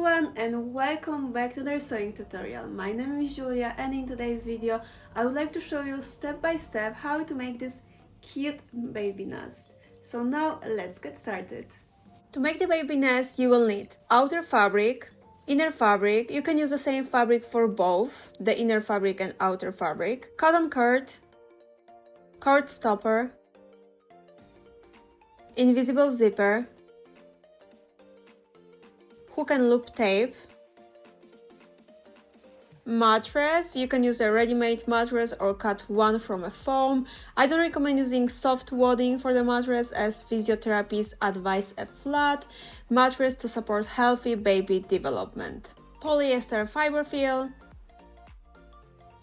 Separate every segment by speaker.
Speaker 1: everyone and welcome back to the sewing tutorial. My name is Julia and in today's video I would like to show you step by step how to make this cute baby nest. So now let's get started. To make the baby nest you will need outer fabric, inner fabric. You can use the same fabric for both, the inner fabric and outer fabric, cotton cord, cord stopper, invisible zipper, hook and loop tape, mattress. You can use a ready-made mattress or cut one from a foam. I don't recommend using soft wadding for the mattress as physiotherapists advise a flat mattress to support healthy baby development. Polyester fiber fill.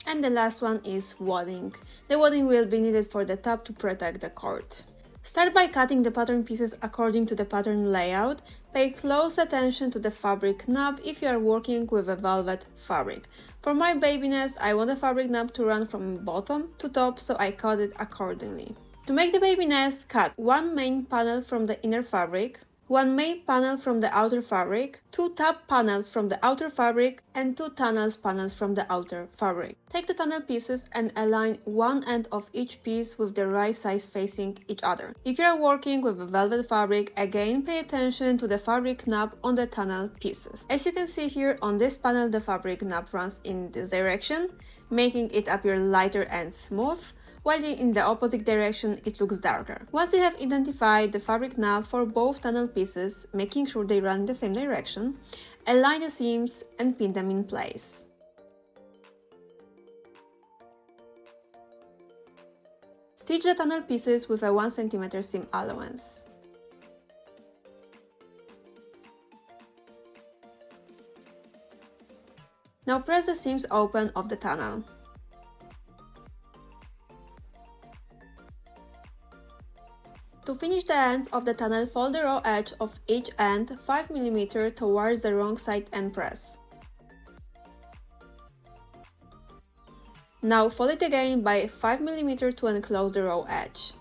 Speaker 1: And the last one is wadding. The wadding will be needed for the top to protect the cord. Start by cutting the pattern pieces according to the pattern layout. Pay close attention to the fabric knob if you are working with a velvet fabric. For my baby nest, I want the fabric knob to run from bottom to top, so I cut it accordingly. To make the baby nest, cut one main panel from the inner fabric, one main panel from the outer fabric, two top panels from the outer fabric, and two tunnels panels from the outer fabric. Take the tunnel pieces and align one end of each piece with the right size facing each other. If you are working with a velvet fabric, again pay attention to the fabric knob on the tunnel pieces. As you can see here on this panel, the fabric knob runs in this direction, making it appear lighter and smooth, while in the opposite direction it looks darker. Once you have identified the fabric knob for both tunnel pieces, making sure they run in the same direction, align the seams and pin them in place. Stitch the tunnel pieces with a 1 cm seam allowance. Now press the seams open of the tunnel. To finish the ends of the tunnel, fold the raw edge of each end 5 mm towards the wrong side and press. Now fold it again by 5 mm to enclose the raw edge.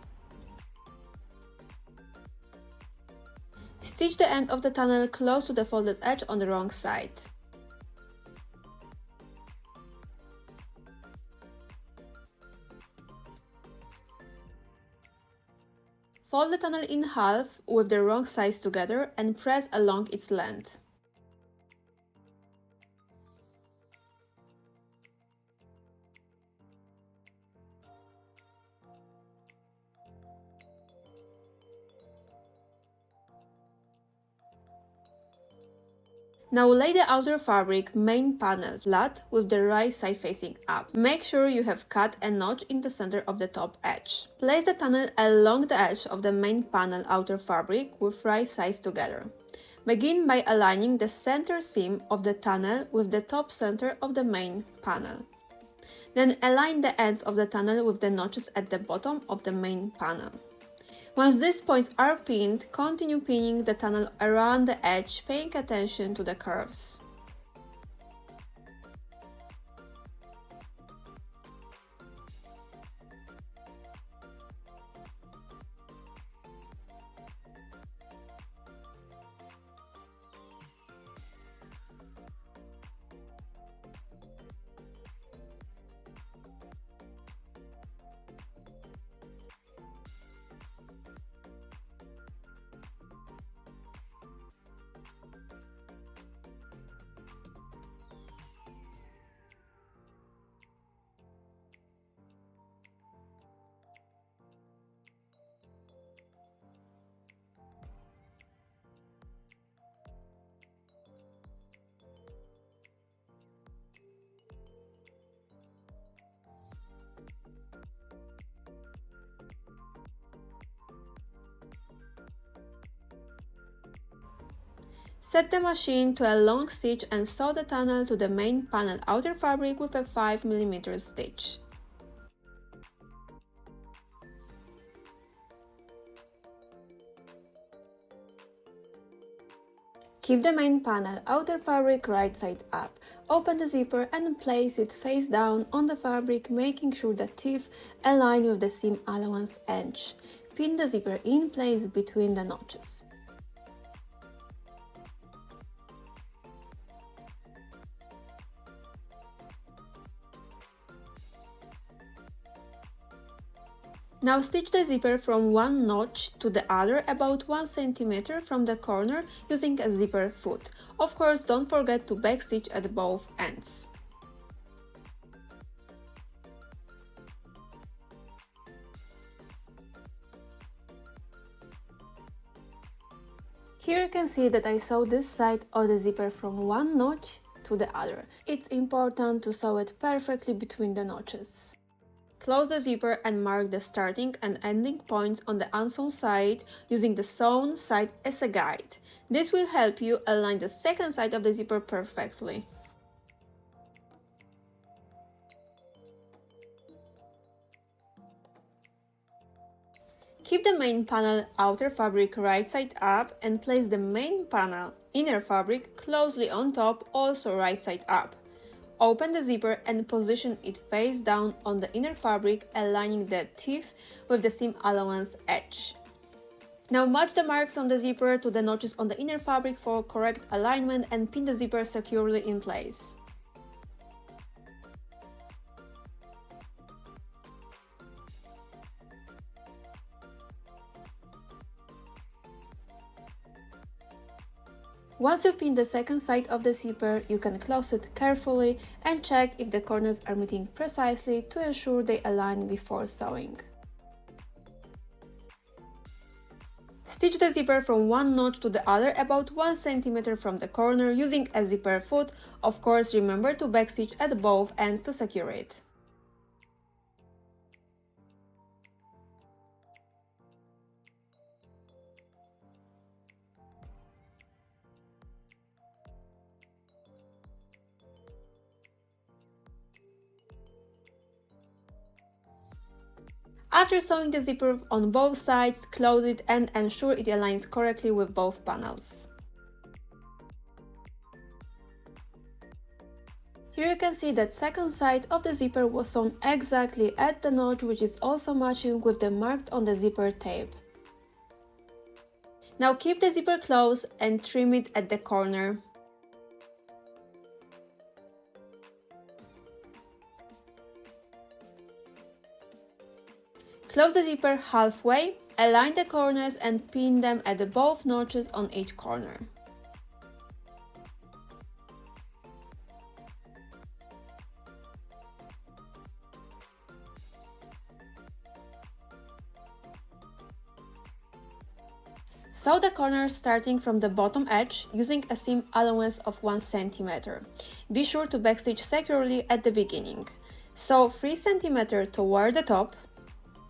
Speaker 1: Stitch the end of the tunnel close to the folded edge on the wrong side. Fold the tunnel in half with the wrong sides together and press along its length. Now lay the outer fabric main panel flat with the right side facing up. Make sure you have cut a notch in the center of the top edge. Place the tunnel along the edge of the main panel outer fabric with right sides together. Begin by aligning the center seam of the tunnel with the top center of the main panel. Then align the ends of the tunnel with the notches at the bottom of the main panel. Once these points are pinned, continue pinning the tunnel around the edge, paying attention to the curves. Set the machine to a long stitch and sew the tunnel to the main panel outer fabric with a 5 mm stitch. Keep the main panel outer fabric right side up. Open the zipper and place it face down on the fabric, making sure the teeth align with the seam allowance edge. Pin the zipper in place between the notches. Now stitch the zipper from one notch to the other about 1 cm from the corner using a zipper foot. Of course, don't forget to backstitch at both ends. Here you can see that I sewed this side of the zipper from one notch to the other. It's important to sew it perfectly between the notches. Close the zipper and mark the starting and ending points on the unsewn side using the sewn side as a guide. This will help you align the second side of the zipper perfectly. Keep the main panel outer fabric right side up and place the main panel inner fabric closely on top, also right side up. Open the zipper and position it face down on the inner fabric, aligning the teeth with the seam allowance edge. Now match the marks on the zipper to the notches on the inner fabric for correct alignment and pin the zipper securely in place. Once you pin the second side of the zipper, you can close it carefully and check if the corners are meeting precisely to ensure they align before sewing. Stitch the zipper from one notch to the other about 1 cm from the corner using a zipper foot. Of course, remember to backstitch at both ends to secure it. After sewing the zipper on both sides, close it and ensure it aligns correctly with both panels. Here you can see that second side of the zipper was sewn exactly at the notch, which is also matching with the marked on the zipper tape. Now keep the zipper closed and trim it at the corner. Close the zipper halfway, align the corners and pin them at both notches on each corner. Sew the corners starting from the bottom edge using a seam allowance of 1 cm. Be sure to backstitch securely at the beginning. Sew 3 cm toward the top.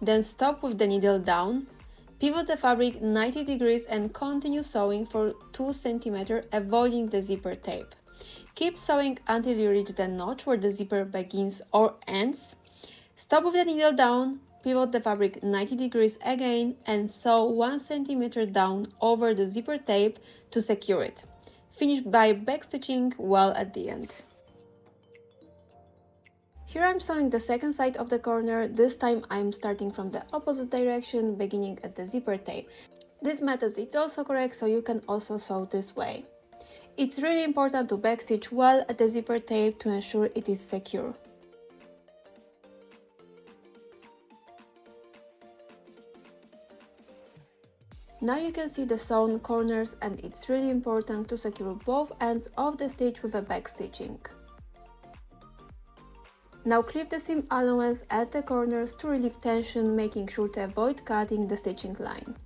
Speaker 1: Then stop with the needle down, pivot the fabric 90 degrees and continue sewing for 2 cm, avoiding the zipper tape. Keep sewing until you reach the notch where the zipper begins or ends. Stop with the needle down, pivot the fabric 90 degrees again and sew 1 cm down over the zipper tape to secure it. Finish by backstitching well at the end. Here I'm sewing the second side of the corner. This time I'm starting from the opposite direction, beginning at the zipper tape. This method is also correct, so you can also sew this way. It's really important to backstitch well at the zipper tape to ensure it is secure. Now you can see the sewn corners and it's really important to secure both ends of the stitch with a backstitching. Now clip the seam allowance at the corners to relieve tension, making sure to avoid cutting the stitching line.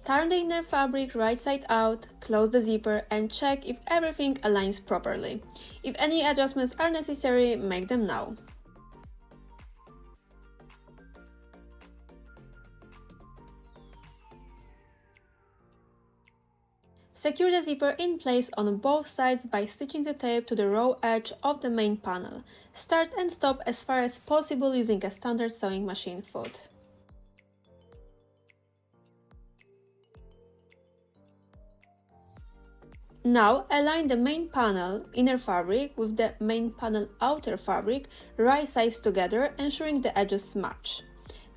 Speaker 1: Turn the inner fabric right side out, close the zipper and check if everything aligns properly. If any adjustments are necessary, make them now. Secure the zipper in place on both sides by stitching the tape to the raw edge of the main panel. Start and stop as far as possible using a standard sewing machine foot. Now align the main panel inner fabric with the main panel outer fabric right sides together, ensuring the edges match.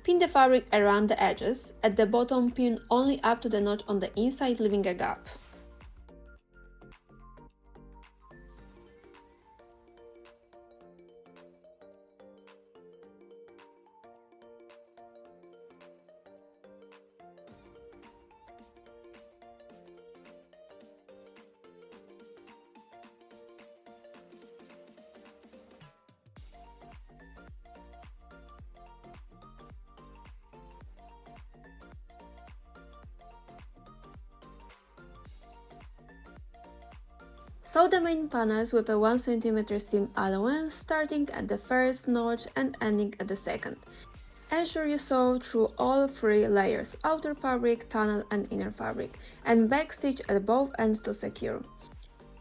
Speaker 1: Pin the fabric around the edges. At the bottom, pin only up to the notch on the inside, leaving a gap. Sew the main panels with a 1 cm seam allowance, starting at the first notch and ending at the second. Ensure you sew through all 3 layers, outer fabric, tunnel and inner fabric, and backstitch at both ends to secure.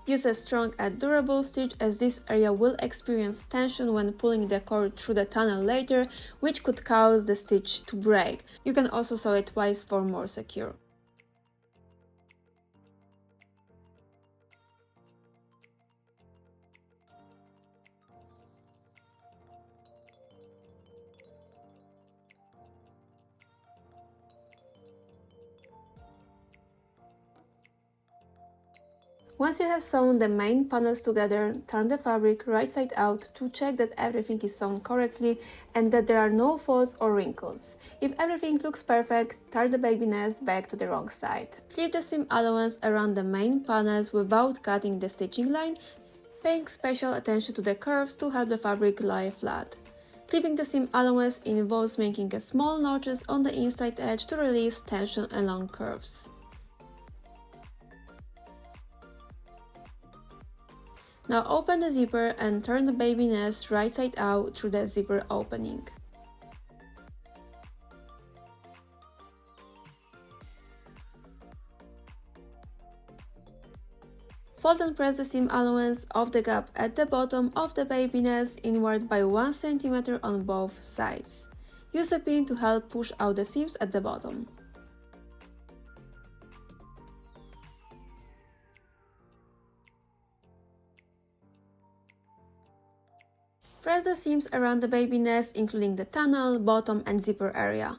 Speaker 1: Use a strong and durable stitch, as this area will experience tension when pulling the cord through the tunnel later, which could cause the stitch to break. You can also sew it twice for more secure. Once you have sewn the main panels together, turn the fabric right side out to check that everything is sewn correctly and that there are no folds or wrinkles. If everything looks perfect, turn the baby nest back to the wrong side. Clip the seam allowance around the main panels without cutting the stitching line, paying special attention to the curves to help the fabric lie flat. Clipping the seam allowance involves making a small notches on the inside edge to release tension along curves. Now open the zipper and turn the baby nest right side out through the zipper opening. Fold and press the seam allowance of the gap at the bottom of the baby nest inward by 1 cm on both sides. Use a pin to help push out the seams at the bottom. Press the seams around the baby nest, including the tunnel, bottom and zipper area.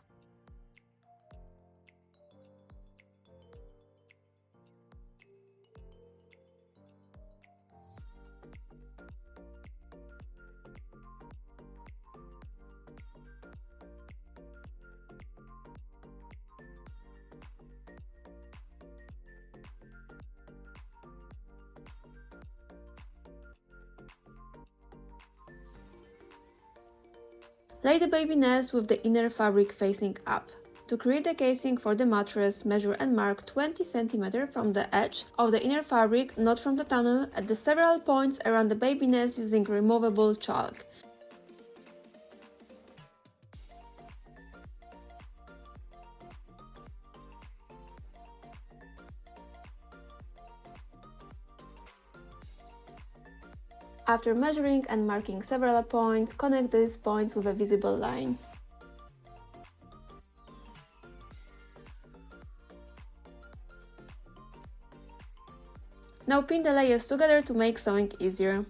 Speaker 1: Lay the baby nest with the inner fabric facing up. To create the casing for the mattress, measure and mark 20 cm from the edge of the inner fabric, not from the tunnel, at the several points around the baby nest using removable chalk. After measuring and marking several points, connect these points with a visible line. Now pin the layers together to make sewing easier.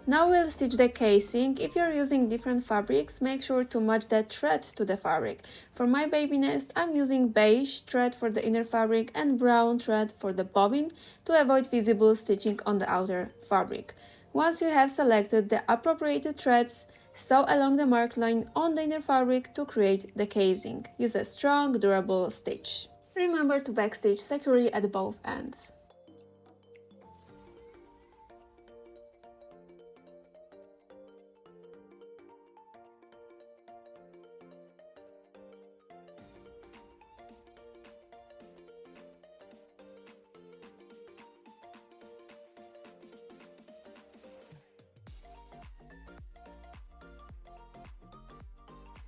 Speaker 1: Now we'll stitch the casing. If you're using different fabrics, make sure to match the threads to the fabric. For my baby nest, I'm using beige thread for the inner fabric and brown thread for the bobbin to avoid visible stitching on the outer fabric. Once you have selected the appropriate threads, sew along the marked line on the inner fabric to create the casing. Use a strong, durable stitch. Remember to backstitch securely at both ends.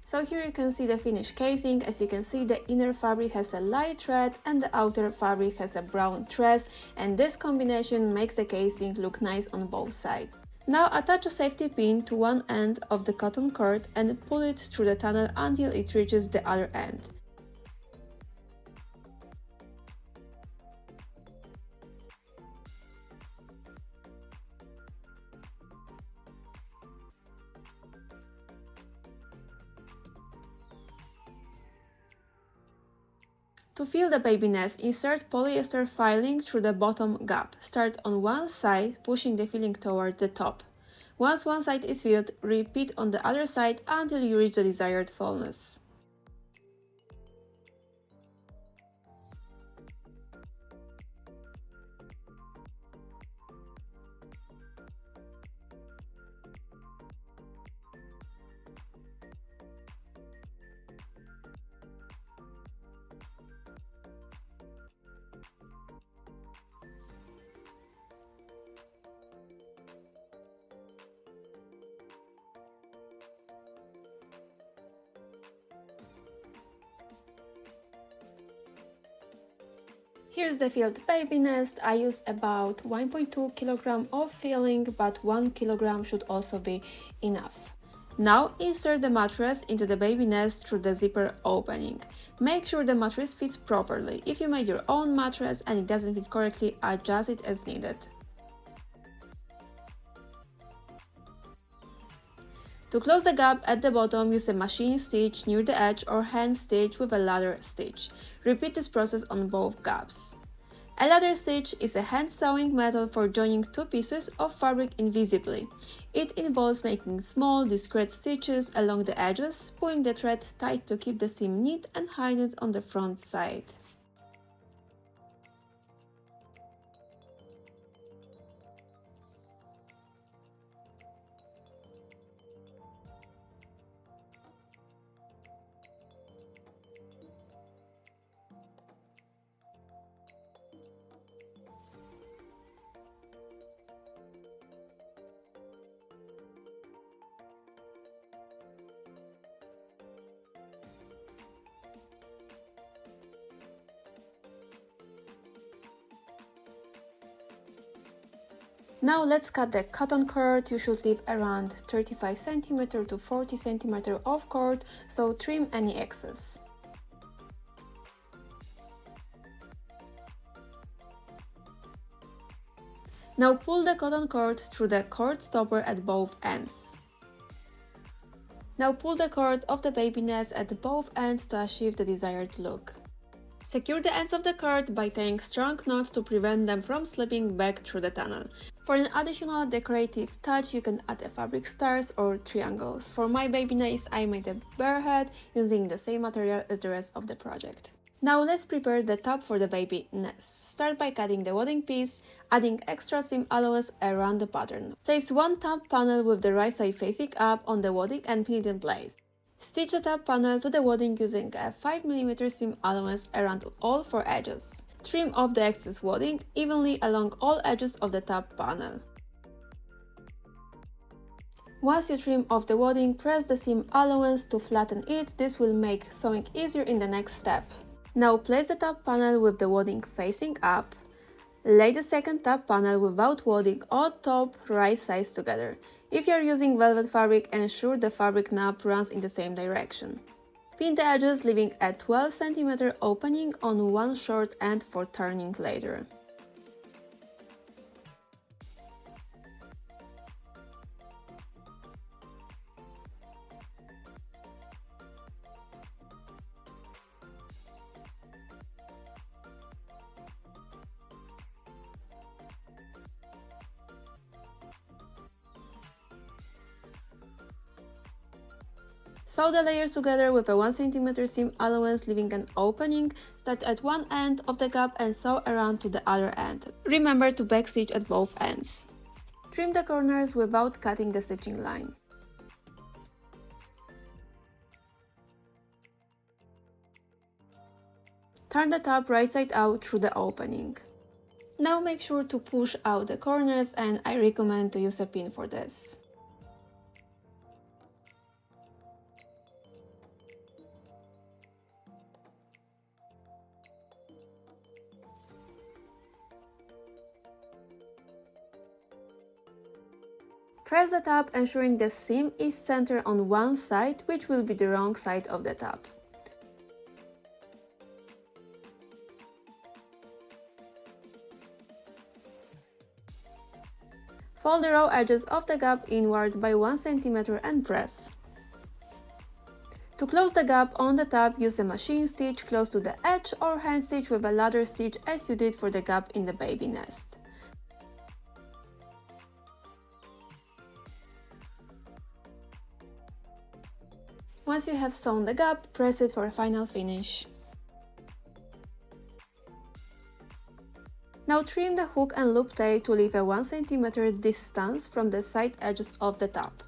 Speaker 1: So here you can see the finished casing. As you can see, the inner fabric has a light thread and the outer fabric has a brown thread, and this combination makes the casing look nice on both sides. Now attach a safety pin to one end of the cotton cord and pull it through the tunnel until it reaches the other end. To fill the baby nest, insert polyester filing through the bottom gap. Start on one side, pushing the filling toward the top. Once one side is filled, repeat on the other side until you reach the desired fullness. Here's the filled baby nest. I used about 1.2 kg of filling, but 1 kg should also be enough. Now insert the mattress into the baby nest through the zipper opening. Make sure the mattress fits properly. If you made your own mattress and it doesn't fit correctly, adjust it as needed. To close the gap at the bottom, use a machine stitch near the edge or hand stitch with a ladder stitch. Repeat this process on both gaps. A ladder stitch is a hand sewing method for joining two pieces of fabric invisibly. It involves making small, discreet stitches along the edges, pulling the thread tight to keep the seam neat and hide it on the front side. Now let's cut the cotton cord. You should leave around 35 cm to 40 cm of cord, so trim any excess. Now pull the cotton cord through the cord stopper at both ends. Now pull the cord of the baby nest at both ends to achieve the desired look. Secure the ends of the cord by tying strong knots to prevent them from slipping back through the tunnel. For an additional decorative touch, you can add a fabric stars or triangles. For my baby nest, I made a bear head using the same material as the rest of the project. Now let's prepare the top for the baby nest. Start by cutting the wadding piece, adding extra seam allowance around the pattern. Place one top panel with the right side facing up on the wadding and pin it in place. Stitch the top panel to the wadding using a 5 mm seam allowance around all 4 edges. Trim off the excess wadding evenly along all edges of the top panel. Once you trim off the wadding, press the seam allowance to flatten it. This will make sewing easier in the next step. Now place the top panel with the wadding facing up. Lay the second top panel without wadding on top right sides together. If you are using velvet fabric, ensure the fabric knob runs in the same direction. Pin the edges, leaving a 12 cm opening on one short end for turning later. Sew the layers together with a 1 cm seam allowance, leaving an opening. Start at one end of the gap and sew around to the other end. Remember to backstitch at both ends. Trim the corners without cutting the stitching line. Turn the top right side out through the opening. Now make sure to push out the corners, and I recommend to use a pin for this. Press the top, ensuring the seam is centered on one side, which will be the wrong side of the top. Fold the raw edges of the gap inward by 1 cm and press. To close the gap on the top, use a machine stitch close to the edge or hand stitch with a ladder stitch as you did for the gap in the baby nest. Once you have sewn the gap, press it for a final finish. Now trim the hook and loop tape to leave a 1 cm distance from the side edges of the top.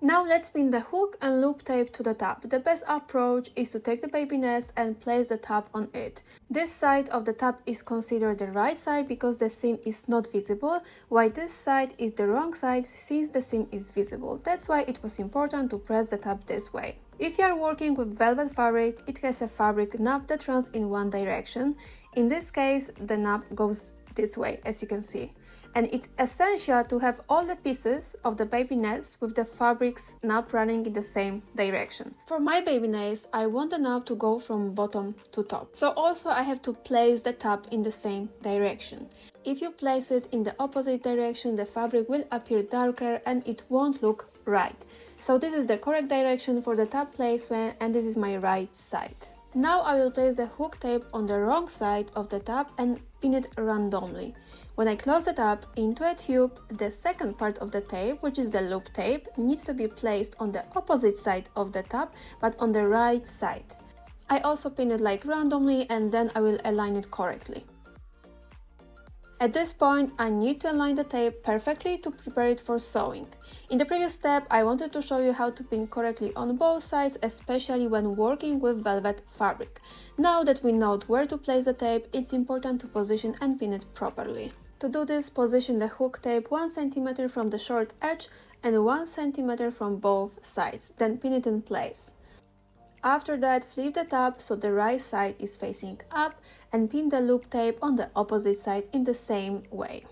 Speaker 1: Now let's pin the hook and loop tape to the top. The best approach is to take the baby nest and place the top on it. This side of the top is considered the right side because the seam is not visible, while this side is the wrong side since the seam is visible. That's why it was important to press the top this way. If you are working with velvet fabric, it has a fabric knob that runs in one direction. In this case, the knob goes this way, as you can see. And it's essential to have all the pieces of the baby nest with the fabric's knob running in the same direction. For my baby nest, I want the knob to go from bottom to top. So also I have to place the top in the same direction. If you place it in the opposite direction, the fabric will appear darker and it won't look right. So this is the correct direction for the top placement, and this is my right side. Now I will place the hook tape on the wrong side of the top and pin it randomly. When I close the top into a tube, the second part of the tape, which is the loop tape, needs to be placed on the opposite side of the top, but on the right side. I also pin it like randomly, and then I will align it correctly. At this point, I need to align the tape perfectly to prepare it for sewing. In the previous step, I wanted to show you how to pin correctly on both sides, especially when working with velvet fabric. Now that we know where to place the tape, it's important to position and pin it properly. To do this, position the hook tape 1 cm from the short edge and 1 cm from both sides, then pin it in place. After that, flip the top so the right side is facing up and pin the loop tape on the opposite side in the same way.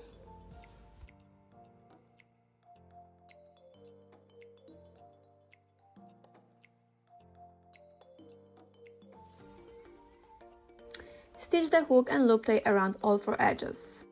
Speaker 1: Stitch the hook and loop tape around all 4 edges.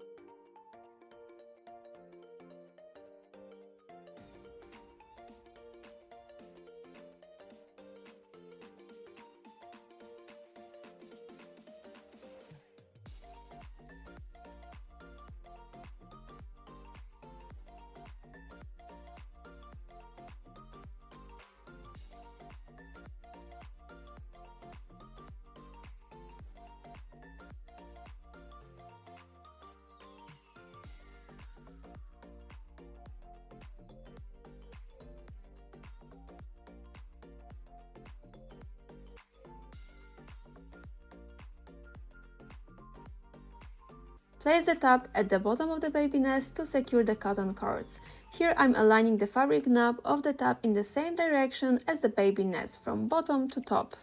Speaker 1: Place the top at the bottom of the baby nest to secure the cotton cords. Here I'm aligning the fabric knob of the top in the same direction as the baby nest, from bottom to top.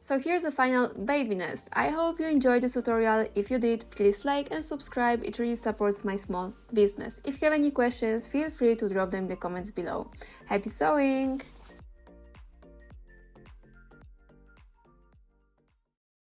Speaker 1: So here's the final baby nest. I hope you enjoyed this tutorial. If you did, please like and subscribe. It really supports my small business. If you have any questions, feel free to drop them in the comments below. Happy sewing!